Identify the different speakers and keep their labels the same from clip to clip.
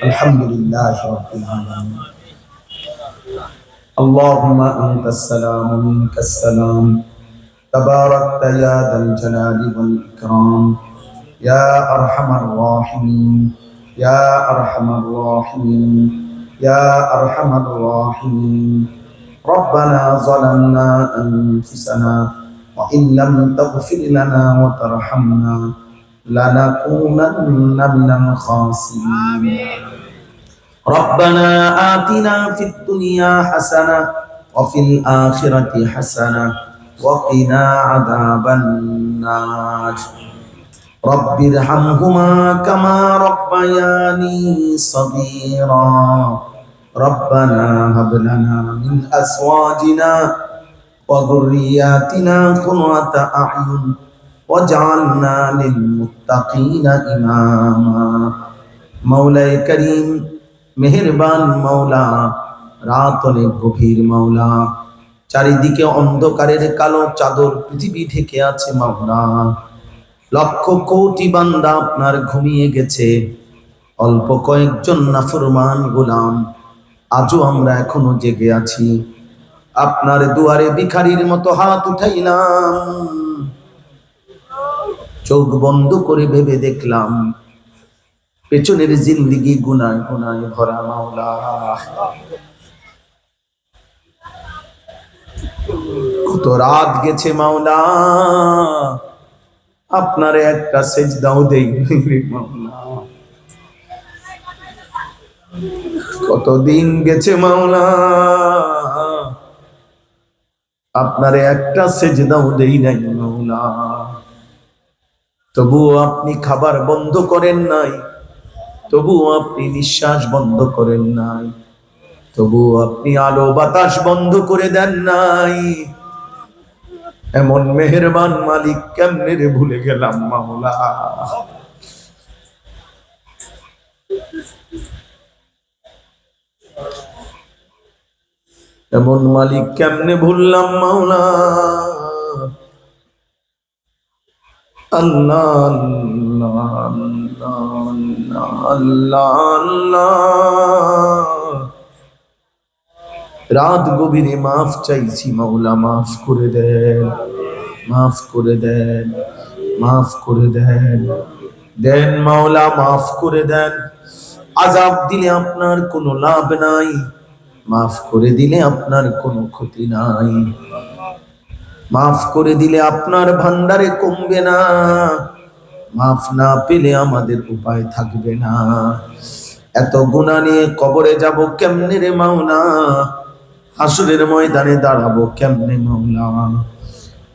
Speaker 1: আলহামদুলিল্লাহি রাব্বিল আলামিন। আল্লাহুম্মা আনতাস সালামু ওয়া মিনকাস সালাম। তাবারাকতা ইয়া যাল জালালি ওয়াল ইকরাম। ইয়া আরহামার রাহিমিন, ইয়া আরহামার রাহিমিন, ইয়া আরহামার রাহিমিন। রব্বানা যালামনা আনফুসানা ওয়া ইন লাম তাগফির লানা ওয়া তারহামনা লানাকুনান্না মিনাল খাসিরিন। ربنا آتنا في الدنيا حسنة وفي الآخرة حسنة وقنا عذاب النار رب ارحمهما كما ربياني صغيرا ربنا هب لنا من أزواجنا وذرياتنا قرة أعين واجعلنا للمتقين إماما مولاي كريم মেহেরবান মাওলা, রাত অনেক গভীর মাওলা, চারিদিকে অন্ধকারের কালো চাদর পৃথিবী ঢেকে আছে মাওলা। লক্ষ কোটি বান্দা আপনার ঘুমিয়ে গেছে, অল্প কয়েকজন নাফরমান গোলাম আজও আমরা এখনো জেগে আছি। আপনার দুয়ারে ভিখারির মতো হাত উঠাইলাম, চোখ বন্ধ করে ভেবে দেখলাম পেছনের জিন্দেগি গুনায় গুনায় ভরা মাওলা। কত রাত গেছে মাওলা, আপনারে একটা সেজদাও দেই রে মাওলা। কত দিন গেছে মাওলা, আপনারে একটা সেজদাও দেই নাই মাওলা। তবুও আপনি খাবার বন্ধ করেন নাই, তবুও আপনি নিঃশ্বাস বন্ধ করেন নাই, তবুও আপনি আলো বাতাস বন্ধ করে দেন নাই। এমন মেহেরবান মালিক কেমনে রে ভুলে গেলাম মাওলা। এমন মালিক কেমনে ভুললাম মাওলা। আল্লাহ আল্লাহ আল্লাহ আল্লাহ আল্লাহ। রাত গভীরে মাফ চাইছি মাওলা, মাফ করে দেন, মাফ করে দেন, মাফ করে দেন, দেন মাওলা মাফ করে দেন। আযাব দিলে আপনার কোনো লাভ নাই, মাফ করে দিলে আপনার কোনো ক্ষতি নাই। মাফ করে দিলে আপনার ভান্ডারে কমবে না, মাফ না পেলে আমাদের উপায় থাকবে না। এত গুনাহ নিয়ে কবরে যাব কেমনে রে মাওলা, হাসরের ময়দানে দাঁড়াবো কেমনে মাওলা,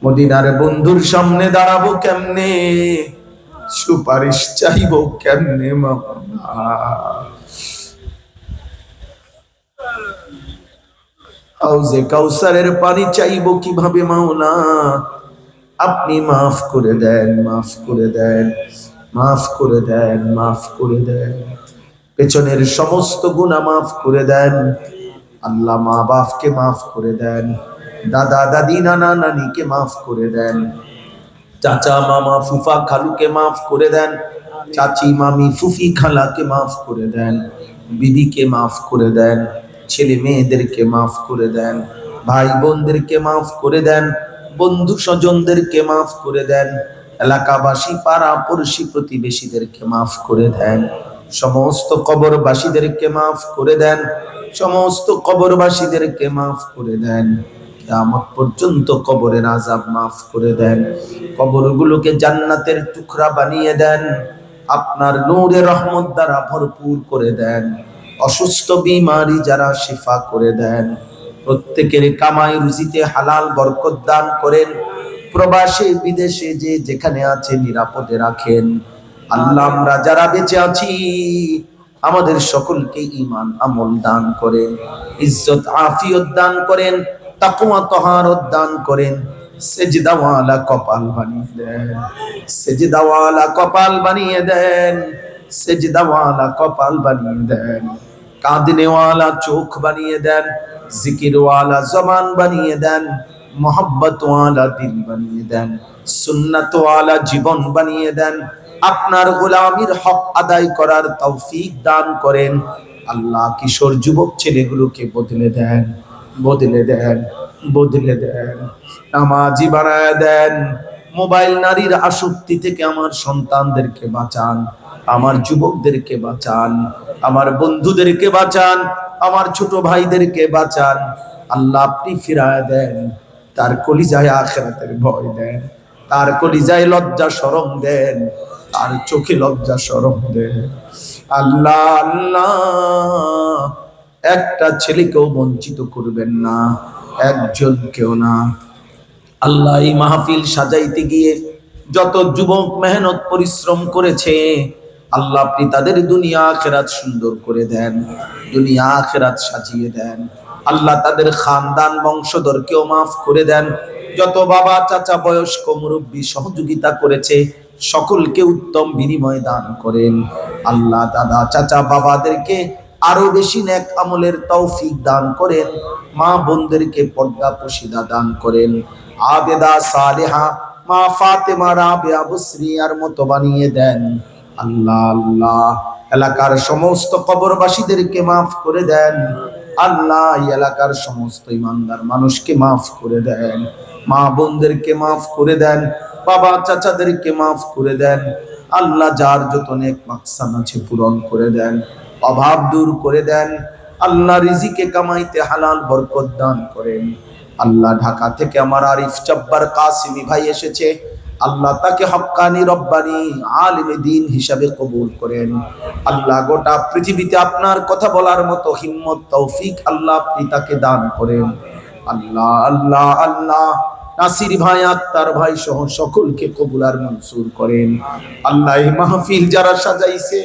Speaker 1: মদিনার বন্ধুর সামনে দাঁড়াবো কেমনে, সুপারিশ চাইবো কেমনে মাওলা। হাউজে কাউসারের পানি চাইবো কিভাবে মাওলা। আপনি মাফ করে দেন, মাফ করে দেন, মাফ করে দেন, মাফ করে দেন। পেছনের সমস্ত গুনাহ মাফ করে দেন আল্লাহ। মা বাপকে মাফ করে দেন, দাদা দাদি নানা নানিকে মাফ করে দেন, চাচা মামা ফুফা খালুকে মাফ করে দেন, চাচি মামি ফুফি খালাকে মাফ করে দেন, বিবিকে মাফ করে দেন, ছেলে মেয়েদেরকে মাফ করে দেন, ভাই বোনদেরকে মাফ করে দেন, বন্ধু স্বজনদেরকে মাফ করে দেন, এলাকাবাসী পাড়া পড়শি প্রতিবেশীদেরকে মাফ করে দেন, সমস্ত কবরবাসীদেরকে মাফ করে দেন, সমস্ত কবরবাসীদেরকে মাফ করে দেন। কিয়ামত পর্যন্ত কবরের আযাব মাফ করে দেন, কবরগুলোকে জান্নাতের টুকরা বানিয়ে দেন, আপনার নূরে রহমত দ্বারা ভরপুর করে দেন। অসুস্থ বিমারি যারা শিফা করে দেন, প্রত্যেকের কামাই রুজিতে হালাল বরকত দান করেন। প্রবাসে বিদেশে যে যেখানে আছে নিরাপদে রাখেন আল্লাহ। আমরা যারা বেঁচে আছি আমাদের সকলকে ঈমান আমল দান করেন, ইজ্জত আফিয়ত দান করেন, তাকওয়া তাহারত দান করেন। সেজদাওয়ালা কপাল বানিয়ে দেন, সেজদাওয়ালা কপাল বানিয়ে দেন, সেজদাওয়ালা কপাল বানিয়ে দেন। কাঁদনেওয়ালা চোখ বানিয়ে দেন, জিকিরওয়ালা জবান বানিয়ে দেন, মোহাব্বতওয়ালা দিল বানিয়ে দেন, সুন্নাতওয়ালা জীবন বানিয়ে দেন। আপনার গোলামির হক আদায় করার তৌফিক দান করেন। আল্লাহ কিশোর যুবক ছেলেগুলোকে বদলে দেন, বদলে দেন, বদলে দেন, নামাজি বানায় দেন। মোবাইল নারীর আসক্তি থেকে আমার সন্তানদেরকে বাঁচান, আমার যুবকদেরকে বাঁচান, আমার বন্ধুদেরকে বাঁচান, আমার ছোট ভাইদেরকে বাঁচান। আল্লাহ আপনি ফিরায় দেন, তার কলিজায় আখিরাতের ভয় দেন, তার কলিজায় লজ্জা শরম দেন, তার চোখে লজ্জা শরম দেন। আল্লাহ আল্লাহ একটা ছেলেকেও বঞ্চিত করবেন না, একজনকেও না। আল্লাহ এই মাহফিল সাজাইতে গিয়ে যত যুবক মেহনত পরিশ্রম করেছে, আল্লাহ আপনি তাদের দুনিয়া আখিরাত সুন্দর করে দেন, দুনিয়া আখিরাত সাজিয়ে দেন। আল্লাহ তাদের খানদান বংশধরকেও মাফ করে দেন। যত বাবা চাচা বয়স্ক মুরব্বী সহযোগিতা করেছে সকলকে উত্তম বিনিময় দান করেন। আল্লাহ দাদা চাচা বাবাদেরকে আরো বেশি নেক আমলের তৌফিক দান করেন। মা বোনদেরকে পর্দা পশিদা দান করেন। আবেদা সালেহা মা ফাতেমা রাবিয়া বুসরিয়ার মতো বানিয়ে দেন। আল্লাহ আল্লাহ এলাকার সমস্ত কবরবাসীদেরকে মাফ করে দেন। আল্লাহ এই এলাকার সমস্ত ইমানদার মানুষকে মাফ করে দেন, মা বোনদেরকে মাফ করে দেন, বাবা চাচাদেরকে মাফ করে দেন। আল্লাহ যার যত নেক মাকসাদ আছে পূরণ করে দেন, অভাব দূর করে দেন। আল্লাহ রিজিকে কামাইতে হালাল বরকত দান করেন। আল্লাহ ঢাকা থেকে আমার আরিফ জব্বার কাসিমি ভাই এসেছে, আল্লাহ তাকে হক্কানি রব্বানি আলিমে দ্বীন হিসাবে কবুল করেন। আল্লাহ গোটা পৃথিবীতে আপনার কথা বলার মতো হিম্মত তৌফিক আল্লাহ আপনি তাকে দান করেন। আল্লাহ আল্লাহ আল্লাহ নাসির ভাই আক্তার ভাই সহ সকলকে কবুল আর মনসুর করেন। আল্লাহ এই মাহফিল যারা সাজাইছে,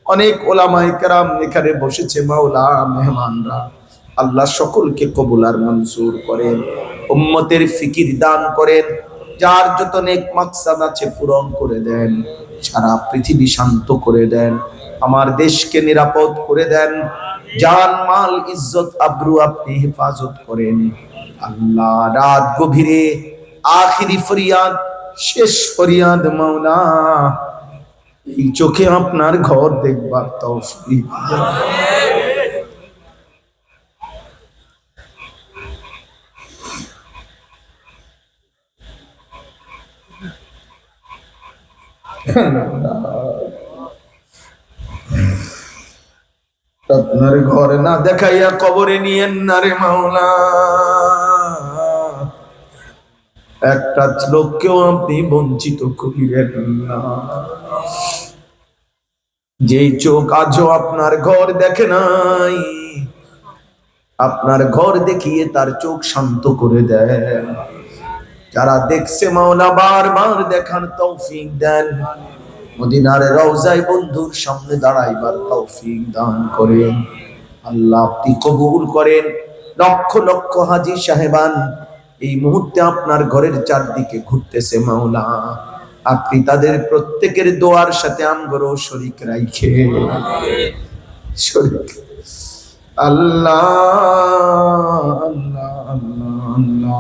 Speaker 1: অনেক ওলামায়ে কেরাম এখানে বসেছে, মাওলা মেহমানরা, আল্লাহ সকলকে কবুল আর মনসুর করেন। উম্মতের ফিকির দান করেন, যার যত নেক মাকসাদ আছে পূরণ করে দেন। সারা পৃথিবী শান্ত করে দেন, আমার দেশকে নিরাপদ করে দেন। জান মাল ইজ্জত আবরু আপনি হেফাজত করেন। আল্লাহ রাত গভীরে আখিরি ফরিয়াদ, শেষ ফরিয়াদ মাওলা, এই চোখে আপনার ঘর দেখবার তৌফিক দেন। আপনার ঘরে না দেখাইয়া কবরে নিয়েন না রে মাওলা। একটা লোককেও আপনি বঞ্চিত করিলেন না। যেই চোখ আজও আপনার ঘর দেখে নাই, আপনার ঘর দেখিয়ে তার চোখ শান্ত করে দেন। যারা দেখছে মাওলা বারবার দেখার তৌফিক দেন। মদিনার রওজায় বন্ধুর সামনে দাঁড়াইবার তৌফিক দান করেন। আল্লাহ আপনি কবুল করেন। লক্ষ লক্ষ হাজী সাহেবান এই মুহূর্তে আপনার ঘরের চারদিকে ঘুরতেছে মাওলা, আপনি তাদের প্রত্যেকের দোয়ার সাথে আমগরও শরীক রাইখে শরীক। আল্লাহ আল্লাহ আল্লাহ আল্লাহ